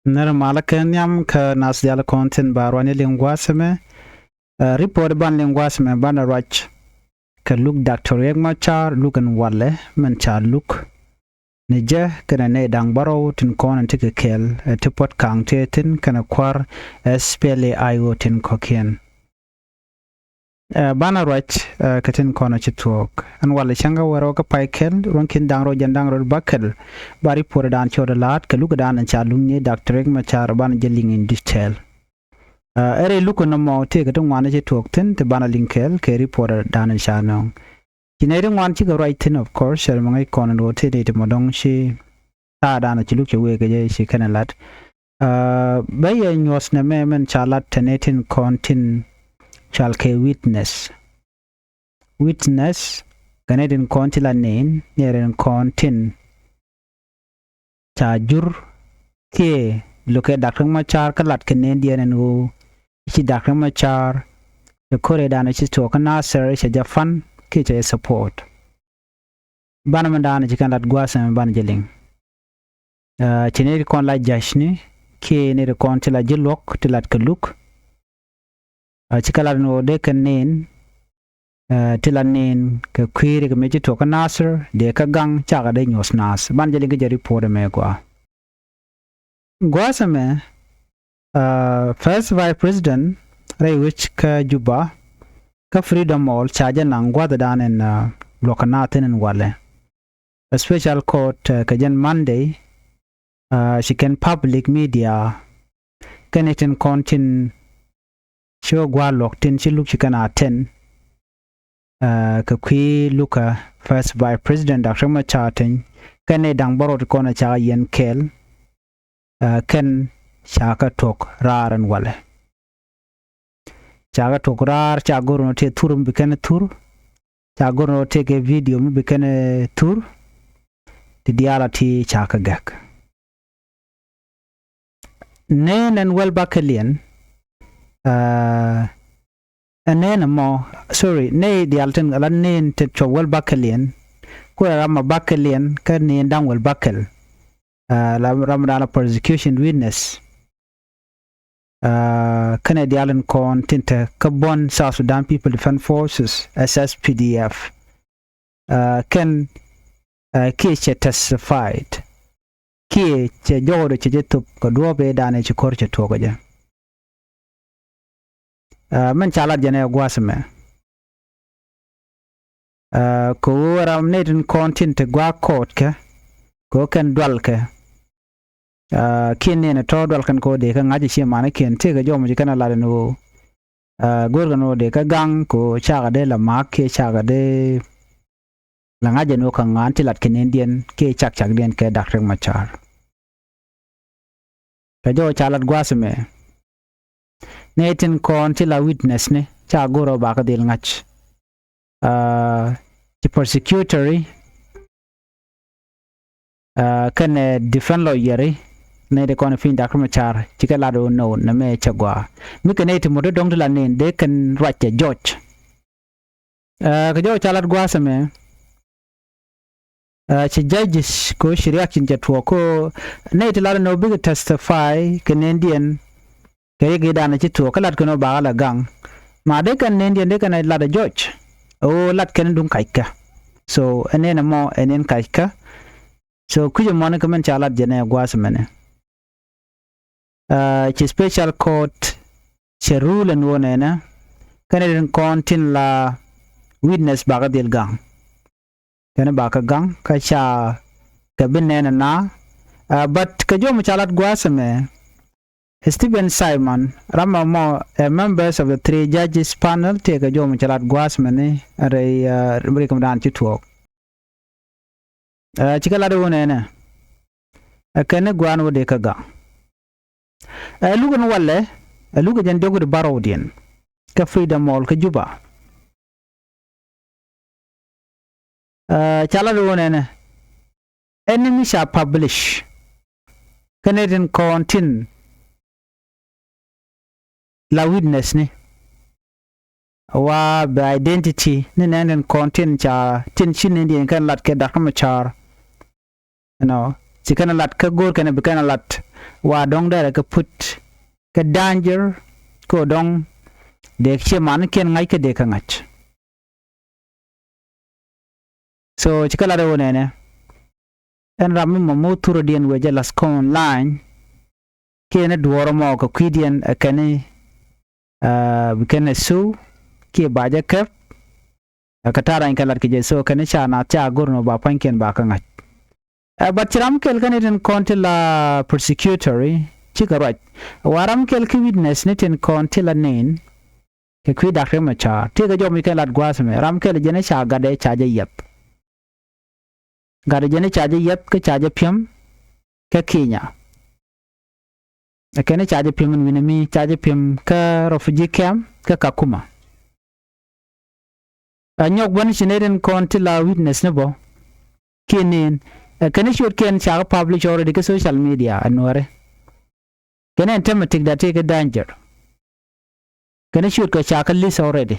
Nara malakan yam ka nas diala content barwani linguaseme report ban linguaseme ban rach ka look Dr. Riek machar lukan wale man cha look Nije kana ne dang baro tin kon tike kel tipot kang te tin kana kwar spele ayo tin kokien bana rach katin kono chituok an wale changa waro ka paikel ronkin dangro jandangro bakel bari pore dan choda lat ka luka dan cha lungne Dr. Riek machar ban jeling in detail ere luko no mo te ka wana chituok tin te bana linkel ke report dan cha no Kinere wan chi ga right tin of course sel mangai kono do te de modong shi ta dana chi luk we ga je shi kana lat bay nyos na me men chalat tenetin kontin chal ke witness ganedin kontila nen neren kontin cha jur ke loke Dr. machar kalat kenen dienen go chi Dr. machar the kore dana chi to kana ser shi jafan ke support bana mandana chikan lat gwasa ban jeling chineri kon la jashni ke ne kon tila jilok tilat kaluk chikala no de kanen tilanen ke kwiri ke meji to kanasir de ka gang chaga de nyos nas ban jeling ke report me kwa gwasa me first vice president ray which ka juba ka freedom all charge nang gwada dan en lokanaten en wale a special court ka jan Monday she can public media connecting contin show gwa loktin she look she can attend ka kwi luka first by president Dr. machar kane dang borot kona cha yen kel ken shaka tok raran wale chaga tokrar chagoro te turum bikane tur chagoro te ke video mu bikane tur ti diala ti chaka gak nen and well bakalian nen mo sorry ne dialten ala nen te cho well bakalian ko rama bakalian ka nen dang well bakal la ramdana persecution witness Canadian con tinta Kabon South Sudan People Defense Forces SSPDF can ke testified ke jodo che jetup ko dobe dane che korche togo je man chala jene gwasme ko ram neden con tinta gwa court ke ko kan dwal ke kenne na to dal kan ko de kan ngaji shi mana ken te ga jomo kana la no gorga no de ka gang ko chaga de la makke chaga de la ngaje no kan nganti lat kenendien ke chak den ke Dr. machar ka jo chalat gwasme netin kon ti la witness ne cha goro ba ka del ngach the prosecutory kan defend lawyer ne de kon fin Dr. machar chikala do no na me chagwa mi kan eti modo dong la ne de kan rache George ka jo chalat gwasme chi judges ko shiriak chin jatwo ko ne ti la no big testify Canadian ke ge dana chi to kalat ko no ba la gang ma de kan Indian de kan la da George o lat kan dum kaika so ene na mo enen kaika so kujo mon ko men chalat jene gwasme ne chi special court che rule and wonena Canadian contin la witness baga del gang kana baka gang ka cha ka binena na but ka jo chalat gwasme Stephen Simon rama mo members of the 3 judges panel te ka jo chalat gwasme ne are recommend to talk chikala do wonena kana gwano de ka gang lugan walle luga jan dogu de barodien ka freedom mall ka juba chala do nene enemy shall publish Canadian contin la witness ni wa by identity ni nenen contin cha tin chin kan lat ke Dr. machar you know sikana lat ka gor kana bikana lat wa dong da ka put ka danger ko dong de che man ken ngai ke de ka ngach so chikala do ne en ram mo turo dien we jelas kon line kene duoro mo ko kidien kene kene su ki baje kep katara in kalar kije so kene cha na cha gorno ba panken ba kan but chiram kel kene den kontila persecutory chika right waram kel ki witness ne ten kontila nen ke kwi dakre macha te ga jomi kelat gwasme ram kel jene cha gade cha je yep gade jene cha je yep ke cha je pyam ke kinya kene cha je pyam ni mi cha je pyam ka refugee camp ka kakuma anyok ban chineden kontila witness ne bo kinin kene shoot ken cha publish already ke social media anore kene thematic that take a danger kene shoot ko cha ka list already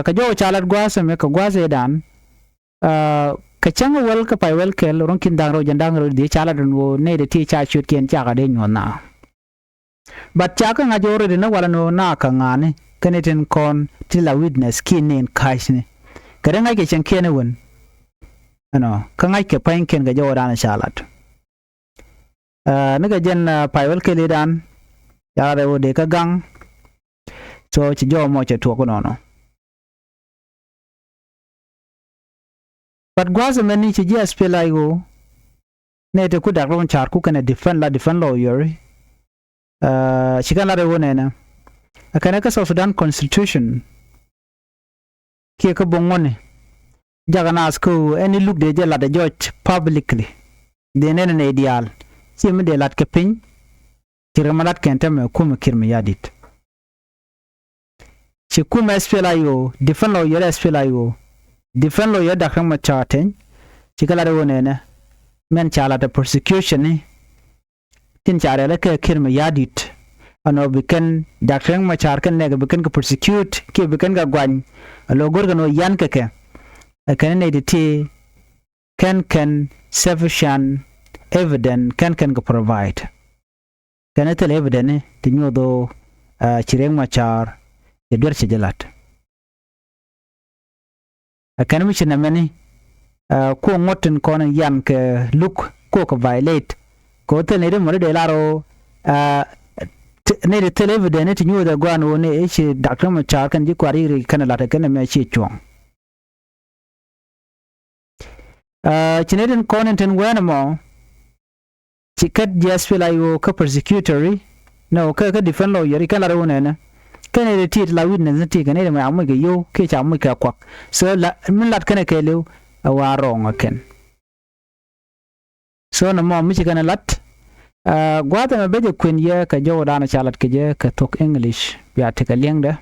ka jo chalat gwasa me ka gwasa dan ka changa wel ka pai wel kel ron kin dang ro jandang ro di chala don wo ne de ti cha shoot ken cha ka de nyona but cha ka ngajo already na wala no na ka ngane kene ten kon tila witness kinin kaisne kada ngai ke chen kene won ano ka ngai ke pain ken ga jo dan chalat naga jen pai wel ke dan ya re wo de ka gang so chi jo mo che to ko no but gwaza meni chi jas pelaigo ne te ku dak ron char ku kana defend lawyer chi kana re wona na akana ka South Sudan constitution ki ka bongone jagana asko any look de jela de judge publicly de ne ne ideal chi me de lat ke pin chi remalat kente me kuma kirme yadit chi kuma spelaigo defend lawyer spelaigo defend lawyer da kan machaten chikala de wonena men chala de persecution ni tin chare la ke kirme yadit ano biken da kan machar kan ne biken ka persecute ke biken ga gwan lo gorgano yan ke kan ne de ti can sufficient evidence can go provide can tell evidence to nyodo chireng machar e dwer chejelat kan mi china meni ko ngoten kon yan ke look ko violate ko te ne de mo de laro ne de tell evidence to nyodo gwano ne e chi doctor machar kan ji kwari kan lata kan me chi chong chineden konenten wenamo chikat jasfila yo ka persecutory no ka defend lawyer ka la wona kene de tit la witness ne ti kene ma amu ge yo ke cha mu ka kwak so la min lat kene ke lew wa wrong ken so no mo mi kana lat gwata me beje kwen ye ka jo dana chalat ke je ka tok english ya te ka lengda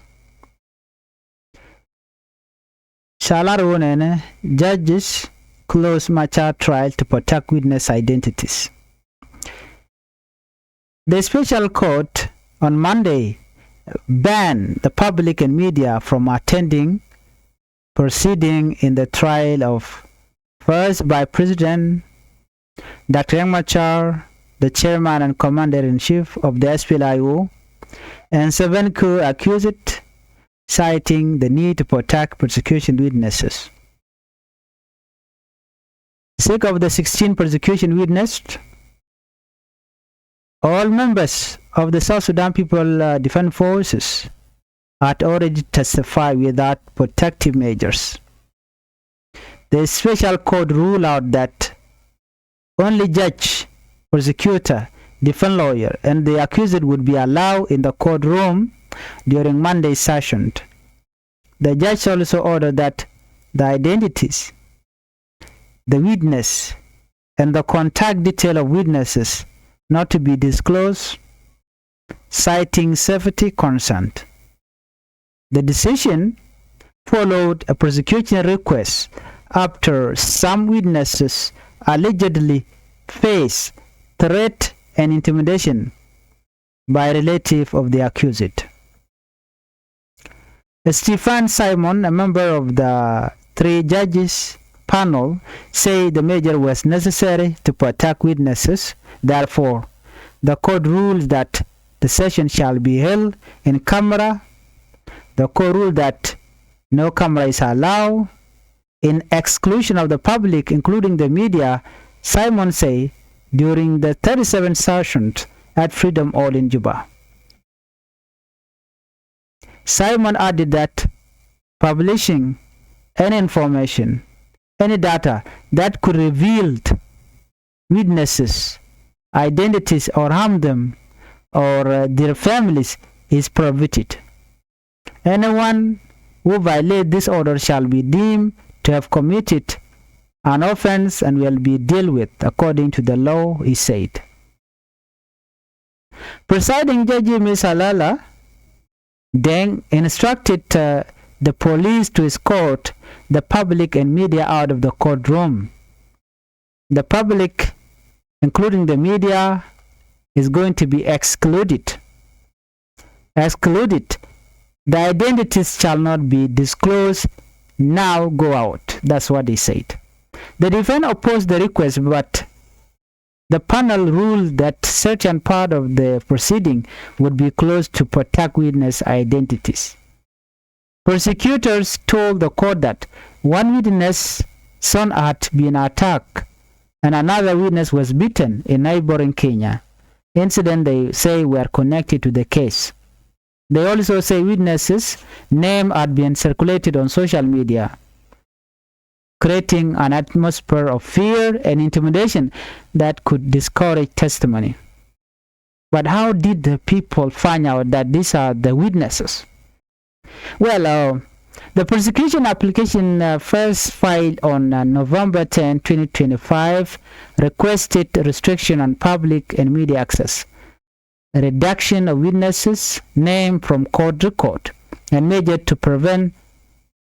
shalar wona ne judges close Machar trial to protect witness identities. The special court on Monday banned the public and media from attending proceedings in the trial of first by President Dr. Machar, the chairman and commander-in-chief of the SPLIO, and 7 co-accused, citing the need to protect prosecution witnesses. Sake of the 16 prosecution witnessed, all members of the South Sudan People Defense Forces had already testified without protective measures. The special court ruled out that only judge, prosecutor, defense lawyer, and the accused would be allowed in the courtroom during Monday's session. The judge also ordered that the identities, the witness, and the contact detail of witnesses not to be disclosed, citing safety concern. The decision followed a prosecution request after some witnesses allegedly face threat and intimidation by relatives of the accused. Stephen Simon, a member of the 3 judges panel say the measure was necessary to protect witnesses. Therefore, the court rules that the session shall be held in camera. The court ruled that no camera is allowed. In exclusion of the public, including the media, Simon say during the 37th session at Freedom Hall in Juba. Simon added that publishing any information, any data that could reveal witnesses' identities or harm them or their families is prohibited. Anyone who violates this order shall be deemed to have committed an offense and will be dealt with according to the law, he said. Presiding Judge Ms. Alala then instructed the police to escort the public and media out of the courtroom. The public, including the media, is going to be excluded. The identities shall not be disclosed. Now go out. That's what he said. The defense opposed the request, but the panel ruled that certain part of the proceeding would be closed to protect witness identities. Prosecutors told the court that one witness' son had been attacked and another witness was beaten in neighboring Kenya. Incidents they say were connected to the case. They also say witnesses' name had been circulated on social media, creating an atmosphere of fear and intimidation that could discourage testimony. But how did the people find out that these are the witnesses? Well, the prosecution application first filed on November 10, 2025 requested restriction on public and media access, a reduction of witnesses' name from court record, and measured to prevent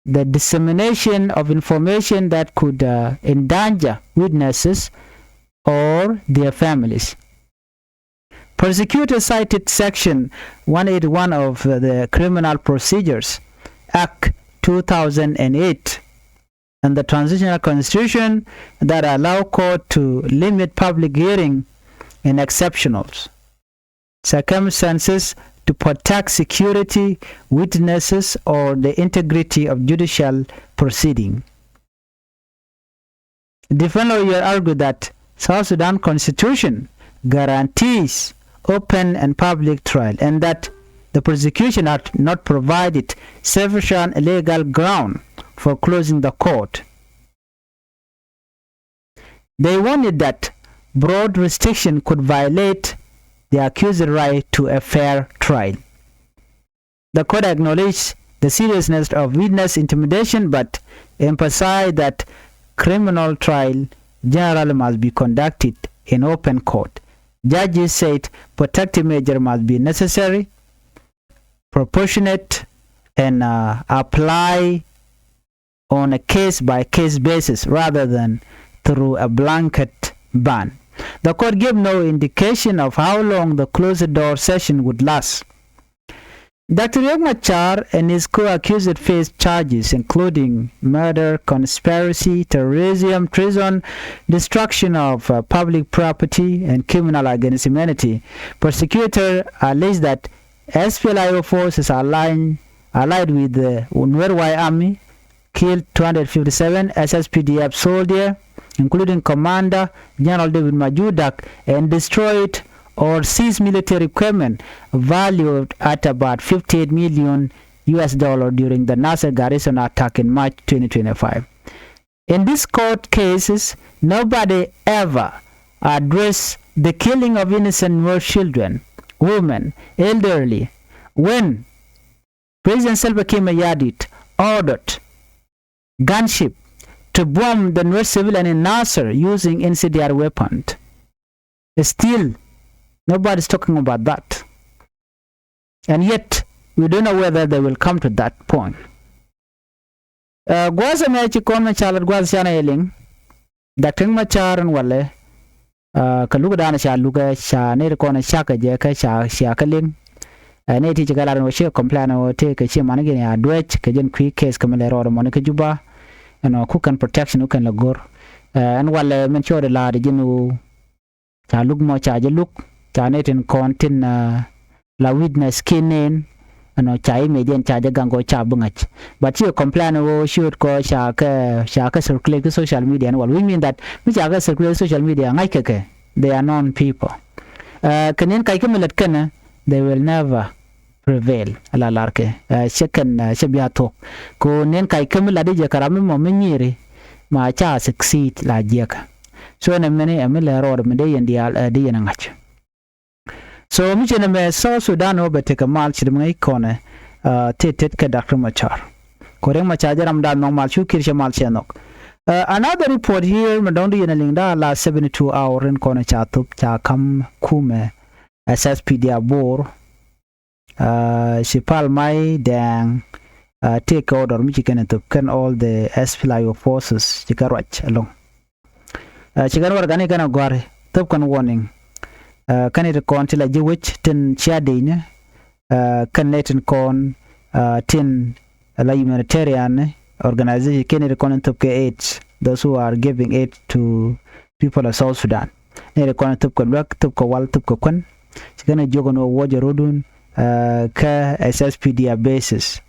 the dissemination of information that could endanger witnesses or their families. Prosecutors cited Section 181 of the Criminal Procedures Act 2008 and the Transitional Constitution that allow court to limit public hearing in exceptional circumstances to protect security, witnesses, or the integrity of judicial proceeding. Defense lawyer argued that South Sudan Constitution guarantees open and public trial and that the prosecution had not provided sufficient legal ground for closing the court. They warned that broad restriction could violate the accused's right to a fair trial. The court acknowledged the seriousness of witness intimidation but emphasized that criminal trial generally must be conducted in open court. Judges said protective measures must be necessary, proportionate, and apply on a case-by-case basis rather than through a blanket ban. The court gave no indication of how long the closed-door session would last. Dr. Riek Machar and his co-accused faced charges including murder, conspiracy, terrorism, treason, destruction of public property, and criminal against humanity. Prosecutors alleged that SPLIO forces allied with the Nuer army killed 257 SSPDF soldiers, including Commander General David Majudak, and destroyed or seized military equipment valued at about $58 million during the Nasser garrison attack in March 2025. In these court cases, nobody ever addressed the killing of innocent Nuer children, women, elderly, when President Salva Kiir Mayardit ordered gunship to bomb the Nuer civilian in Nasser using incendiary weapons. Still, nobody's talking about that. And yet, we don't know whether they will come to that point. Gwaza mechi kon machala gwaza chana eling. Dating macharan wale. Kaluga dana cha luga cha nere kona shaka jeka cha shakaling. Ne ti chikala ran washi complain o te ke chi managi ne adwech ke jen quick case kamele ro monika juba. cook and protection who can lagor and while men sure the lad you cha look mo cha look cha net in contin la witness kinin cha median cha gango cha bungach but you complain shoot ko cha ka circulate social media and we mean that we cha circulate social media ngai ke they are known people kanin kai kemelet kana they will never prevail ala larke second shabiato ko nen kai kemela de karame mo menyire ma cha succeed la jeka so na mene amela road me de yendi de yena ngach so mi chene me South Sudan obete kamal chidmai kone tetet ka Dr. Machar koreng machar jaram da normal shukir shamal chenok another report here madondi yena lingda la 72 hour in kone chatup cha kam kume SSPD abor Sipal mai dang take order mi chicken to can all the SPLIO forces chikarwach along chikan war gani kana gware top kan warning kan it kon tila jiwich tin chiadine kan letin kon tin la humanitarian organization can it kon top ke aid those who are giving aid to people of South Sudan ne kon top ko lak top ko wal top ko kon chikana jogono woje rodun ka SSPD basis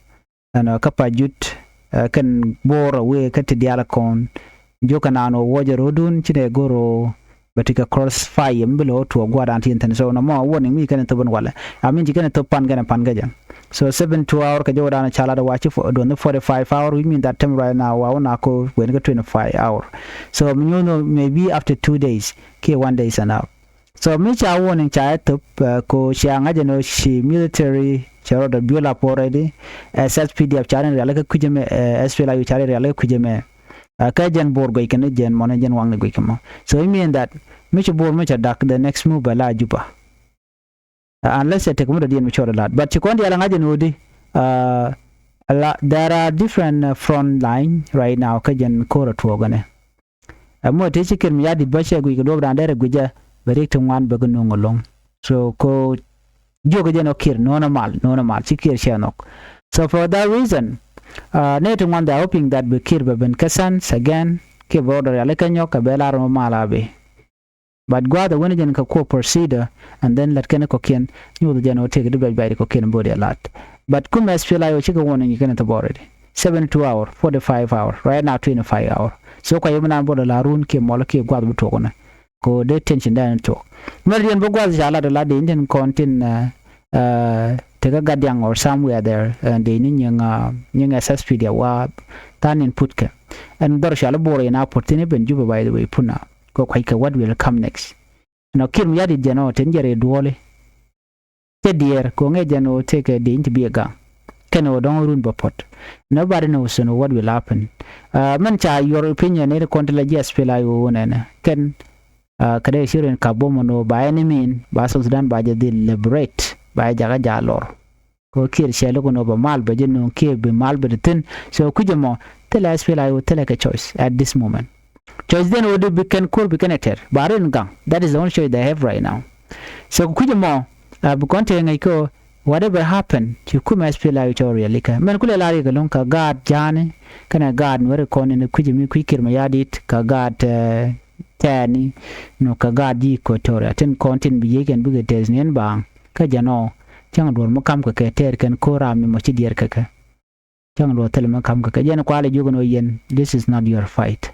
ana kapa jut kan bora we kati diala kon joka nano woje rodun chine goro batika cross fire mbelo to gwada anti inten so no mo warning mi kan to bon wala amin jikana to pan gaja so 72 hour ka joda na chala da wachi for don 45 hour we mean that time right now wa na ko when ga 25 hour so you know maybe after 2 days ke 1 day enough so mi cha warning cha top ko shanga jeno shi military charo da biola already SSPD cha ran rala ka kujeme SPLA yu cha rala ka kujeme ka jan bor go ikene jen mona jen wang go ikemo so I mean that mi cha bor mi cha dak the next move bala juba unless it take mo da mi chora lad but chikondi ala ngaje no di there are different front line right now ka jen kora to gane mo te chikin mi yadi bache go ikdo brandere guja berikte wan begno ngolong so ko jogo jeno kir no normal chikir shanok so for that reason neto one they hoping that be kir ben kasan again ke border alekanyo ka belaro malabe but gwada when jen ka ko procedure and then let ken ko ken you the jeno take the by ko ken body a lot but kum SPLA yo chika warning you can to already 72 hour 45 hour right now 25 hour so ko yemna border la run ke mol ke gwada butokona ko de tension dan to merian bogwal jala de la de indian contin tega gadyang or somewhere there and de nyang SSPD wa tan input ke and bar shala bore na opportunity ben juba by the way puna ko kai ka what will come next now kim yadi jeno tenjere duole te dier ko nge jeno take de into be a gang keno don run bapot nobody knows what will happen man cha your opinion ne kontela SPLA yo nene ken kada shirin kabomo no by any mean ba South Sudan ba je deliberate ba jaga jalor ko kir shelo ko no ba mal ba je no ke be mal ba tin so kujemo tela SPLA yo tela ka choice at this moment choice then would be can cool be connected barin gang that is the only choice they have right now so kujemo bu konte ngai ko whatever happen to kuma SPLA yo really ka men kule lari ga lon ka god jane kana god wore ko ne kujemi kikir ma yadit ka god tani no ka gadi ko tore ten content bi yegen bi getes nen bang ka jano chang dor mo kam ka ke ter ken ko rami mo ci dier ka chang do tel mo kam ka jen ko ale jogo no yen this is not your fight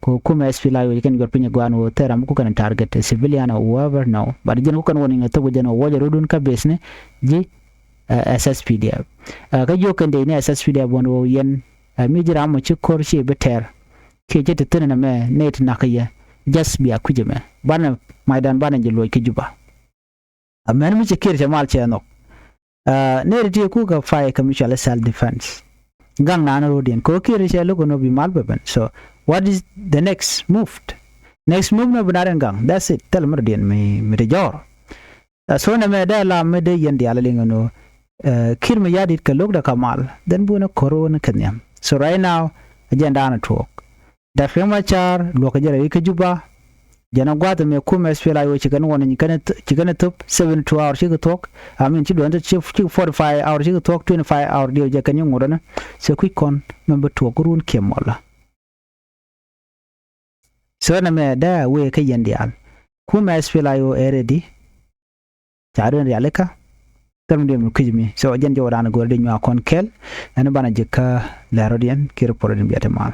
ko kuma SPLA you can got pinya gwan wo tera mo ko kan target civilian or whoever no but jen ko kan woni to go jeno wo rodun ka besne ji SSPD ka jo kan de ne SSPD bon wo yen mi jira mo ci kor shi beter ke jete tene me net nakaya just be akujeme bana maidan bana jelo ke juba amen mi chekir jamal cheno ne riti ku ga fire commercial self defense gang na rodin ko kire chelo ko no bi mal beben so what is the next move no binaren gang that's it tel merdien mi de jor so na me da la me de yendi ala lingono kir me yadit ka logda kamal then buna corona kanyam so right now agenda na talk Dr. Machar lo ka jere ke juba jana gwata me kuma SPLA yo chikan wona chikana top 72 hours chika talk I mean chi don chi 45 hours chika talk 25 hours dio je kanyo ngorana se quick con member to kurun kemola so na me da we ka yendial kuma SPLA yo already charon realeka tam dem kujmi so jen jawdana gorde nyaa kon kel en bana jikka la rodian kir porodin biata mal